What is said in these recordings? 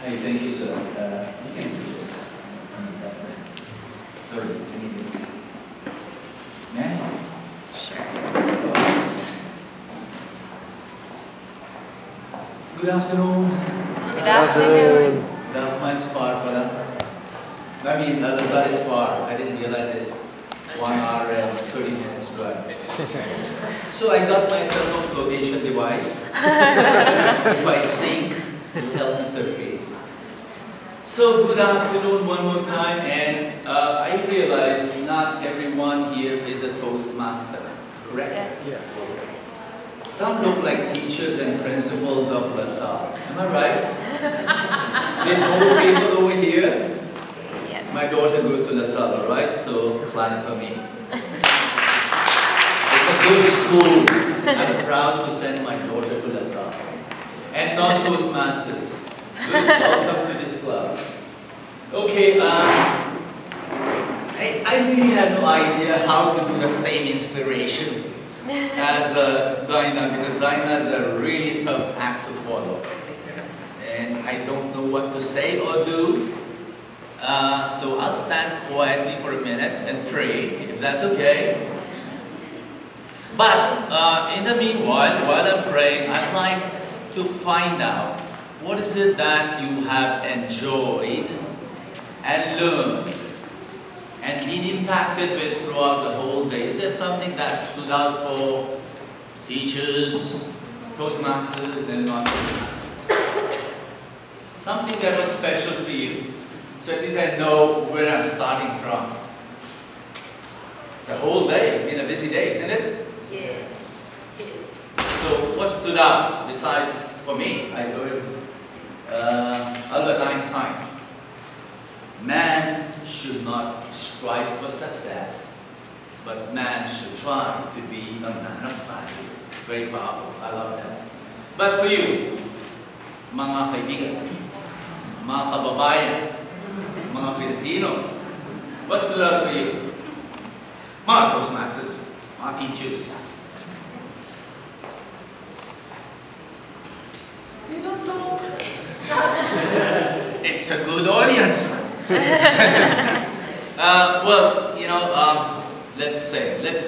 Hey, thank you, sir. You can do this. Sorry, can you do it? Yeah? Sure. Good afternoon. Good afternoon. That's my spar for that. I mean, that's not a spar. I didn't realize it's 1 hour and 30 minutes drive. So I got myself a flotation device. If I sink, it will help me surface. So good afternoon one more time, and I realize not everyone here is a Toastmaster, correct? Yes. Some look like teachers and principals of LaSalle. Am I right? This whole people over here, Yes. my daughter goes to LaSalle, right? So clap for me. It's a good school. I'm proud to send my daughter to LaSalle. And not Toastmasters. Good, welcome to this club. Okay, I really have no idea how to do the same inspiration as Dinah, because Dinah is a really tough act to follow. And I don't know what to say or do. So I'll stand quietly for a minute and pray, if that's okay. But in the meanwhile, while I'm praying, I'd like to find out what is it that you have enjoyed and learned and been impacted with throughout the whole day. Is there something that stood out for teachers, Toastmasters, and non-Toastmasters? Something that was special for you, so at least I know where I'm starting from. The whole day, it's been a busy day, isn't it? Yes. So what stood out besides, for me, I heard Albert Einstein. Man should not strive for success, but man should try to be a man of value. Very powerful. I love that. But for you, mga kaibigan, mga kababayan, mga Filipino, what stood out for you? Mga Toastmasters, mga teachers. They don't talk. It's a good audience. Well, you know, let's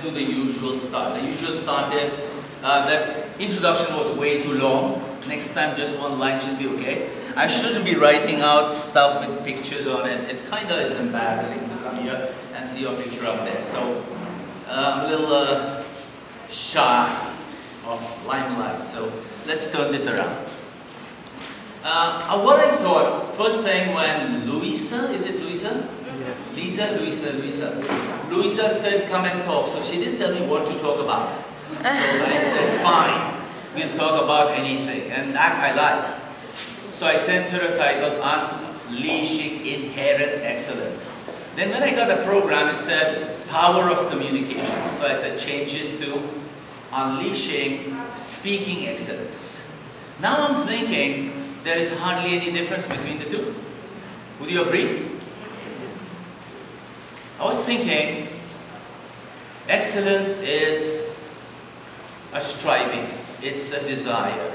do the usual start. The usual start is that introduction was way too long. Next time, just one line should be okay. I shouldn't be writing out stuff with pictures on it. It kind of is embarrassing to come here and see your picture up there. So I'm a little shy of limelight. So let's turn this around. What I thought, first thing when Louisa, is it Louisa? Yes. Louisa said, come and talk. So she didn't tell me what to talk about. So I said, fine, we'll talk about anything. And that I like. So I sent her a title, Unleashing Inherent Excellence. Then when I got the program, it said, Power of Communication. So I said, change it to Unleashing Speaking Excellence. Now I'm thinking, there is hardly any difference between the two. Would you agree? I was thinking, excellence is a striving, it's a desire,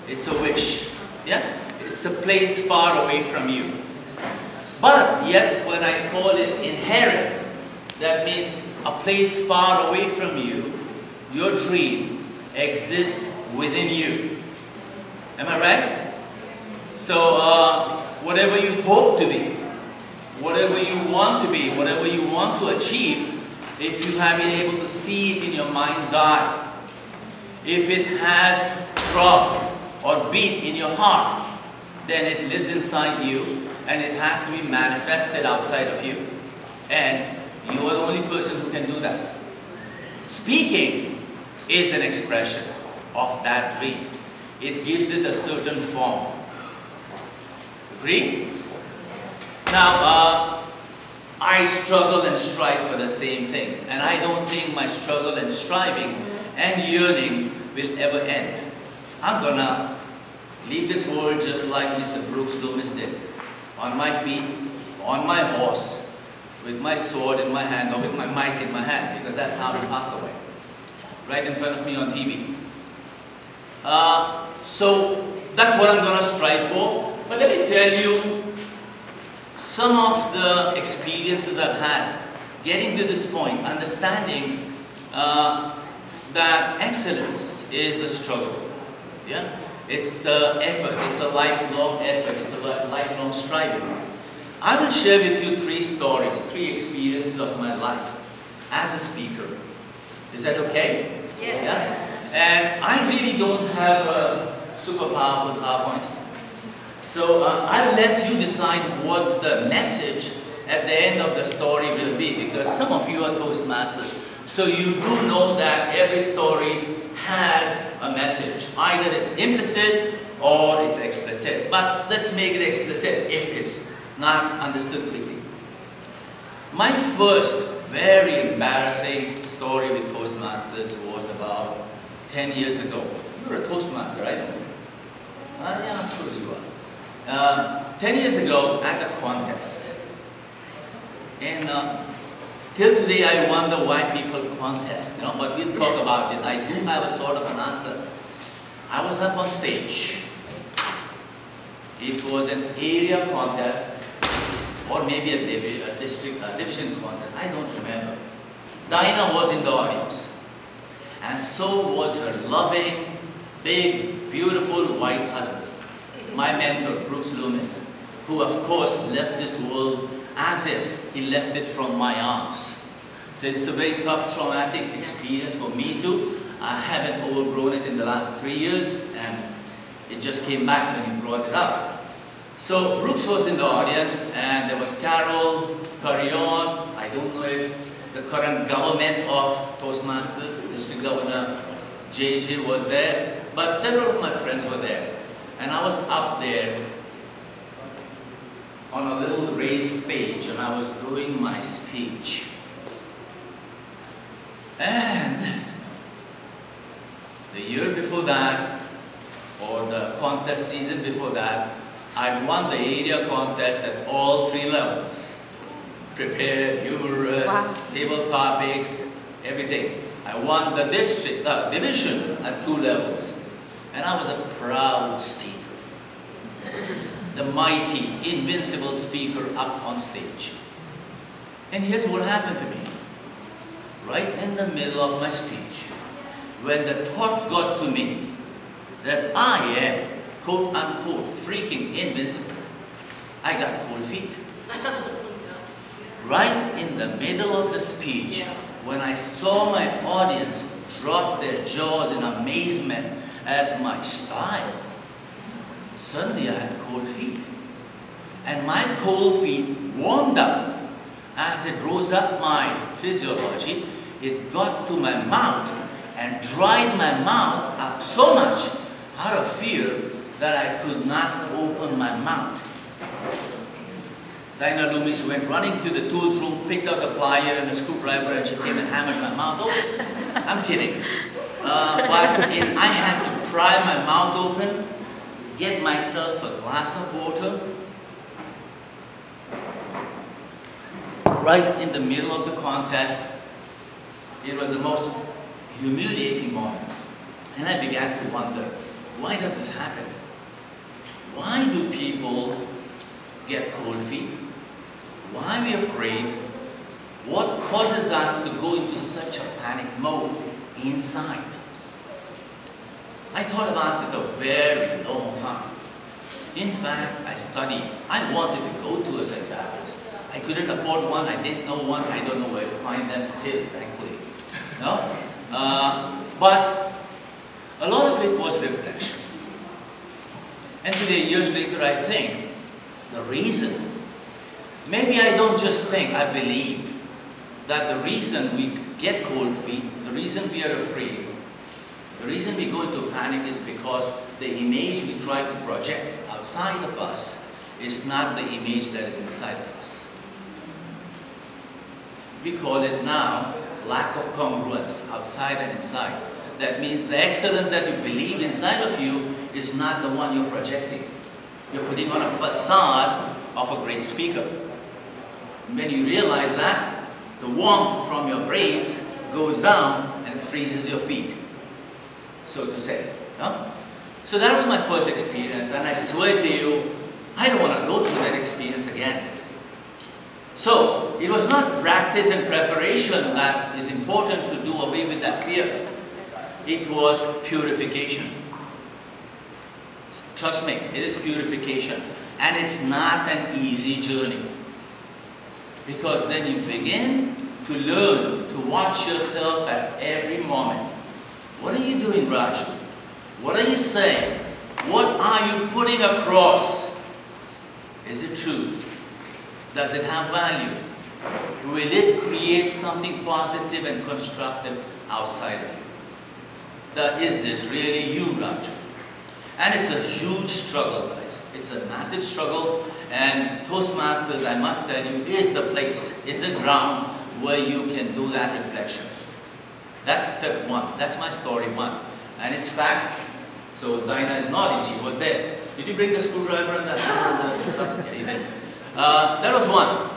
it's a wish, yeah? It's a place far away from you. But yet, when I call it inherent, that means a place far away from you, your dream exists within you. Am I right? So, whatever you hope to be, whatever you want to be, whatever you want to achieve, if you have been able to see it in your mind's eye, if it has throb or beat in your heart, then it lives inside you and it has to be manifested outside of you. And you are the only person who can do that. Speaking is an expression of that dream. It gives it a certain form. Agree? Now, I struggle and strive for the same thing. And I don't think my struggle and striving and yearning will ever end. I'm gonna leave this world just like Mr. Brooks Loomis did. On my feet, on my horse, with my sword in my hand or with my mic in my hand, because that's how he passed away. Right in front of me on TV. So that's what I'm gonna strive for. But let me tell you some of the experiences I've had getting to this point, understanding that excellence is a struggle. Yeah? It's an effort, it's a lifelong effort, it's a lifelong striving. I will share with you 3 stories, 3 experiences of my life as a speaker. Is that okay? Yes. Yeah? And I really don't have super powerful PowerPoints. So I'll let you decide what the message at the end of the story will be, because some of you are Toastmasters. So you do know that every story has a message. Either it's implicit or it's explicit. But let's make it explicit if it's not understood quickly. My first very embarrassing story with Toastmasters was about 10 years ago. You're a Toastmaster, right? Yeah, of course you are. 10 years ago at a contest. And till today I wonder why people contest, but we'll talk about it. I do have a sort of an answer. I was up on stage. It was an area contest, or maybe a division contest, I don't remember. Dinah was in the audience, and so was her loving, big, beautiful white husband, my mentor, Brooks Loomis, who of course left this world as if he left it from my arms. So it's a very tough, traumatic experience for me too. I haven't overgrown it in the last 3 years, and it just came back when he brought it up. So Brooks was in the audience, and there was Carol, Carrion. I don't know if the current government of Toastmasters, District Governor JJ was there, but several of my friends were there. And I was up there on a little raised stage, and I was doing my speech. And the year before that, or the contest season before that, I won the area contest at all 3 levels. Prepared, humorous, wow. Table topics, everything. I won the division at 2 levels. And I was a proud speaker. The mighty, invincible speaker up on stage. And here's what happened to me. Right in the middle of my speech, when the thought got to me that I am, quote unquote, freaking invincible, I got cold feet. Right in the middle of the speech, when I saw my audience drop their jaws in amazement at my style, suddenly I had cold feet. And my cold feet warmed up. As it rose up my physiology, it got to my mouth and dried my mouth up so much out of fear that I could not open my mouth. Dinah Loomis went running through the tools room, picked out a plier and a screwdriver, and she came and hammered my mouth open. I'm kidding. But I had to pry my mouth open, get myself a glass of water, right in the middle of the contest. It was the most humiliating moment. And I began to wonder, why does this happen? Why do people get cold feet? Why are we afraid? What causes us to go into such a panic mode inside? I thought about it a very long time. In fact, I studied. I wanted to go to a psychiatrist. I couldn't afford one. I didn't know one. I don't know where to find them still, thankfully. No? But a lot of it was reflection. And today, years later, I think the reason, maybe I don't just think, I believe that the reason we get cold feet, the reason we are afraid, the reason we go into panic is because the image we try to project outside of us is not the image that is inside of us. We call it now lack of congruence, outside and inside. That means the excellence that you believe inside of you is not the one you're projecting. You're putting on a facade of a great speaker. When you realize that, the warmth from your brains goes down and freezes your feet, so to say. No? So that was my first experience, and I swear to you, I don't want to go through that experience again. So, it was not practice and preparation that is important to do away with that fear. It was purification. Trust me, it is purification. And it's not an easy journey. Because then you begin to learn to watch yourself at every moment. What are you doing, Raju? What are you saying? What are you putting across? Is it true? Does it have value? Will it create something positive and constructive outside of you? Is this really you, Raju? And it's a huge struggle, guys. It's a massive struggle. And Toastmasters, I must tell you, is the place, is the ground where you can do that reflection. That's step one. That's my story one. And it's fact. So Dinah is nodding. She was there. Did you bring the screwdriver and the stuff? Yeah, you did. That was one.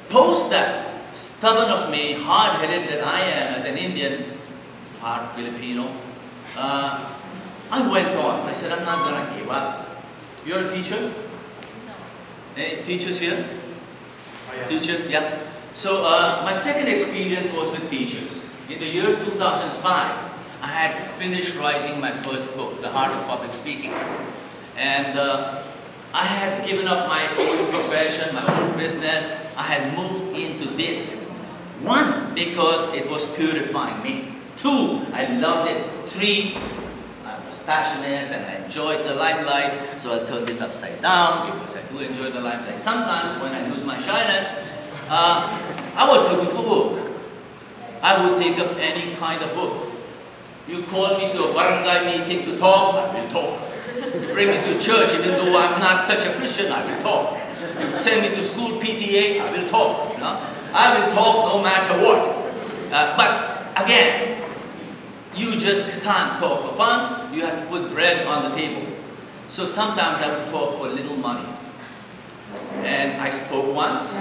Post that, stubborn of me, hard-headed that I am as an Indian, part Filipino, I went on. I said, I'm not going to give up. You're a teacher? No. Any teachers here? Oh, yeah. Teachers? Yeah. So my second experience was with teachers. In the year 2005, I had finished writing my first book, The Heart of Public Speaking. And I had given up my own profession, my own business. I had moved into this. One, because it was purifying me. Two, I loved it. Three, I was passionate and I enjoyed the limelight. So I'll turn this upside down because I do enjoy the limelight. Sometimes when I lose my shyness, I was looking for work. I would take up any kind of work. You call me to a barangay meeting to talk, I will talk. You bring me to church, even though I'm not such a Christian, I will talk. You send me to school PTA, I will talk. You know? I will talk no matter what. But again, you just can't talk for fun. You have to put bread on the table. So sometimes I would talk for little money. And I spoke once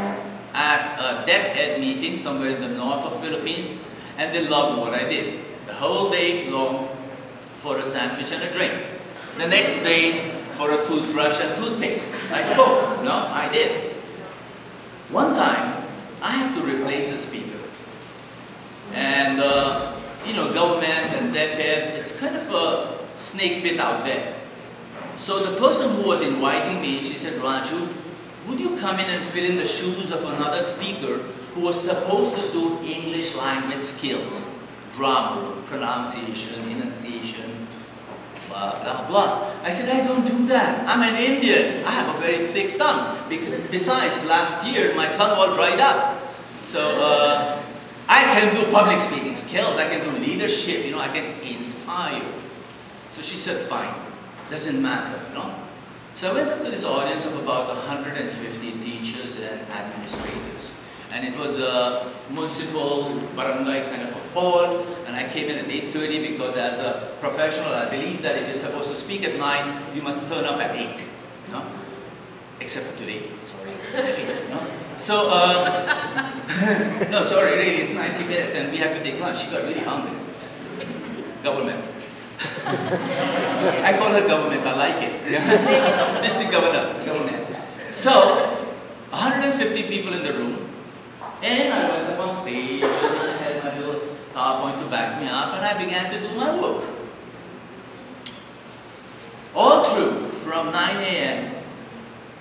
at a DepEd meeting somewhere in the north of Philippines, and they loved what I did. The whole day long for a sandwich and a drink. The next day for a toothbrush and toothpaste. I spoke. No, I did. One time, I had to replace a speaker. And, you know, government and DepEd, it's kind of a snake pit out there. So the person who was inviting me, she said, Raju, would you come in and fill in the shoes of another speaker who was supposed to do English language skills? Grammar, pronunciation, enunciation, blah, blah, blah. I said, I don't do that. I'm an Indian. I have a very thick tongue. Besides, last year, my tongue all dried up. So, I can do public speaking skills. I can do leadership. You know, I can inspire. So she said, fine. Doesn't matter, you know. So I went up to this audience of about 150 teachers and administrators. And it was a municipal barangay kind of a hall, and I came in at 8:30 because as a professional, I believe that if you're supposed to speak at 9, you must turn up at 8, you know? Except for today, sorry. You know? So, no, sorry, really, it's 90 minutes and we have to take lunch. She got really hungry. Government. I call her government, I like it. District governor, government. So, 150 people in the room. And I went up on stage and I had my little PowerPoint to back me up and I began to do my work. All through, from 9 a.m.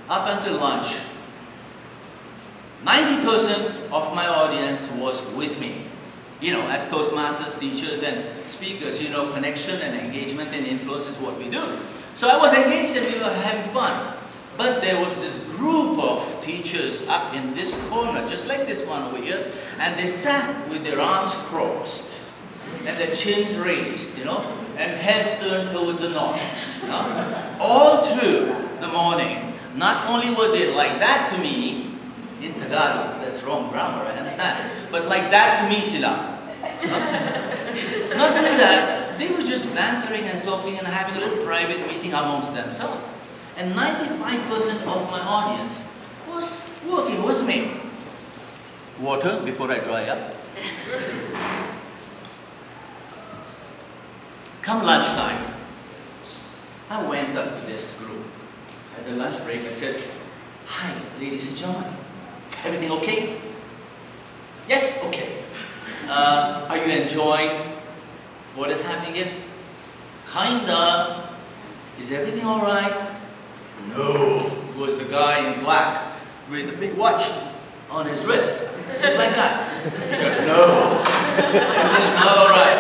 up until lunch, 90% of my audience was with me. You know, as Toastmasters, teachers and speakers, you know, connection and engagement and influence is what we do. So I was engaged and we were having fun. But there was this group of teachers up in this corner, just like this one over here, and they sat with their arms crossed and their chins raised, you know, and heads turned towards the north. You know? All through the morning, not only were they like that to me, in Tagalog, that's wrong grammar, I understand, but like that to me sila. Not only that, they were just bantering and talking and having a little private meeting amongst themselves. And 95% of my audience was working with me. Water before I dry up. Come lunchtime, I went up to this group at the lunch break, I said, "Hi, ladies and gentlemen. Everything okay? Yes, okay. Are you enjoying what is happening here? Kinda. Is everything all right? No," was the guy in black with a big watch on his wrist, just like that. He goes, "No, everything's not all right."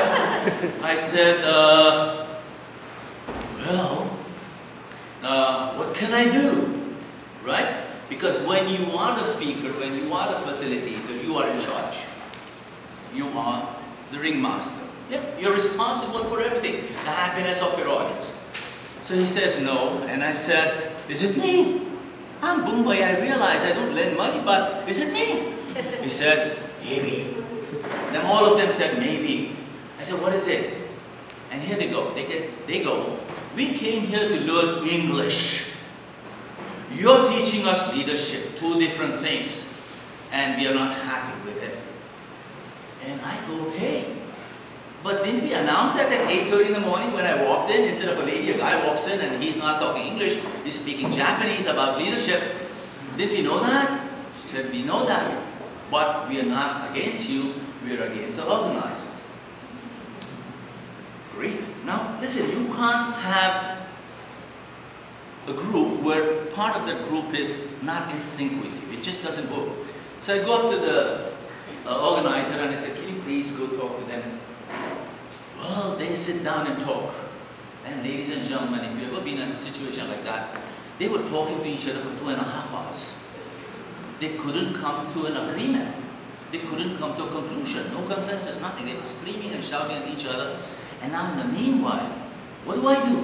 I said, "Well, what can I do?" Right? Because when you are the speaker, when you are the facilitator, you are in charge. You are the ringmaster. Yeah, you're responsible for everything, the happiness of your audience. So he says no, and I says, "Is it me? I'm Bombay, I realize I don't lend money, but is it me?" He said, "Maybe." Then all of them said, "Maybe." I said, "What is it?" And here they go. They go, "We came here to learn English. You're teaching us leadership, two different things, and we are not happy with it." And I go, "Hey, but didn't we announce that at 8:30 in the morning when I walked in? Instead of a lady, a guy walks in and he's not talking English, he's speaking Japanese about leadership. Didn't we know that?" She said, "We know that, but we are not against you, we are against the organizer." Great. Now, listen, you can't have a group where part of that group is not in sync with you. It just doesn't work. So I go up to the organizer and I said, "Can you please go talk to them?" Well, they sit down and talk. And ladies and gentlemen, if you've ever been in a situation like that, they were talking to each other for 2.5 hours. They couldn't come to an agreement. They couldn't come to a conclusion. No consensus, nothing. They were screaming and shouting at each other. And now in the meanwhile, what do?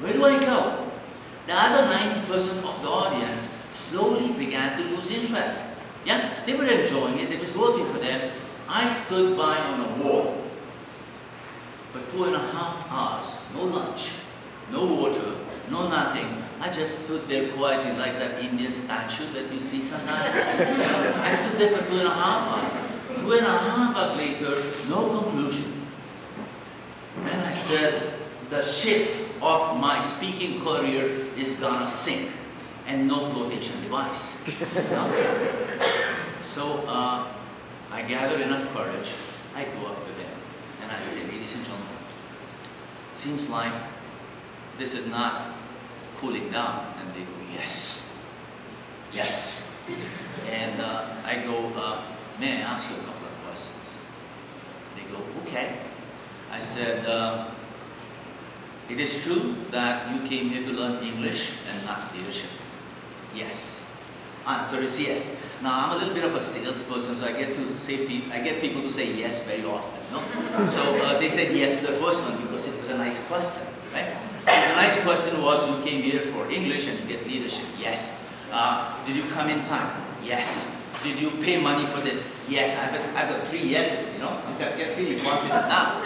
Where do I go? The other 90% of the audience slowly began to lose interest. Yeah, they were enjoying it. It was working for them. I stood by on a wall for 2.5 hours. No lunch, no water, no nothing. I just stood there quietly like that Indian statue that you see sometimes. I stood there for 2.5 hours. 2.5 hours later, no conclusion. And I said, the ship of my speaking career is gonna sink, and no flotation device. No? So I gathered enough courage. I go up to them and I say, "Ladies and gentlemen, seems like this is not cooling down." And they go, "Yes, yes." And I go, "May I ask you a couple of questions?" They go, "Okay." I said, "It is true that you came here to learn English and not leadership?" "Yes." Answer is yes. Now I'm a little bit of a salesperson, so I get people to say yes very often. No? So they said yes to the first one because it was a nice question, right? The nice question was, you came here for English and you get leadership. Yes. Did you come in time? Yes. Did you pay money for this? Yes. I've got 3 yeses. You know, I'm getting really confident now.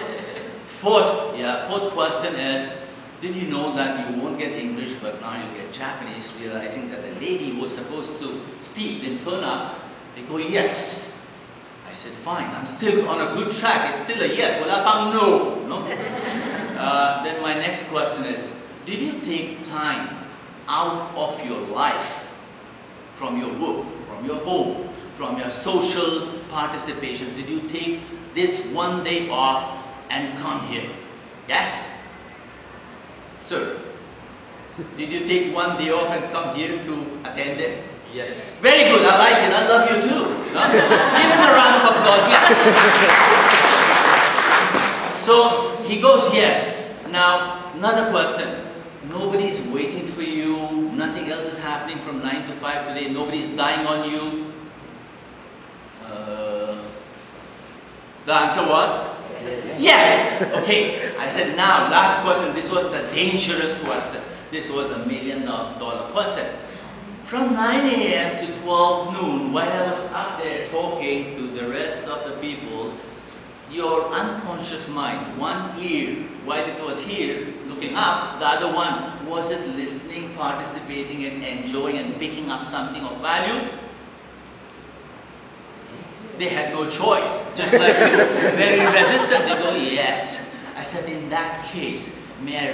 Fourth question is, did you know that you won't get English, but now you'll get Japanese, realizing that the lady who was supposed to speak didn't turn up? They go, "Yes." I said, "Fine, I'm still on a good track. It's still a yes. What about no?" No? Then my next question is, did you take time out of your life, from your work, from your home, from your social participation? Did you take this one day off and come here? Yes? Sir, did you take one day off and come here to attend this? Yes. Very good, I like it. I love you too. No? Give him a round of applause, yes. So he goes, yes. Now, another question. Nobody's waiting for you. Nothing else is happening from 9 to 5 today. Nobody's dying on you. The answer was? Yes! Okay, I said, now, last question. This was the dangerous question. This was the $1 million question. From 9 a.m. to 12 noon, while I was up there talking to the rest of the people, your unconscious mind, one ear, while it was here, looking up, the other one, was it listening, participating, and enjoying and picking up something of value? They had no choice, just like you, very resistant. They go, yes. I said, in that case, may I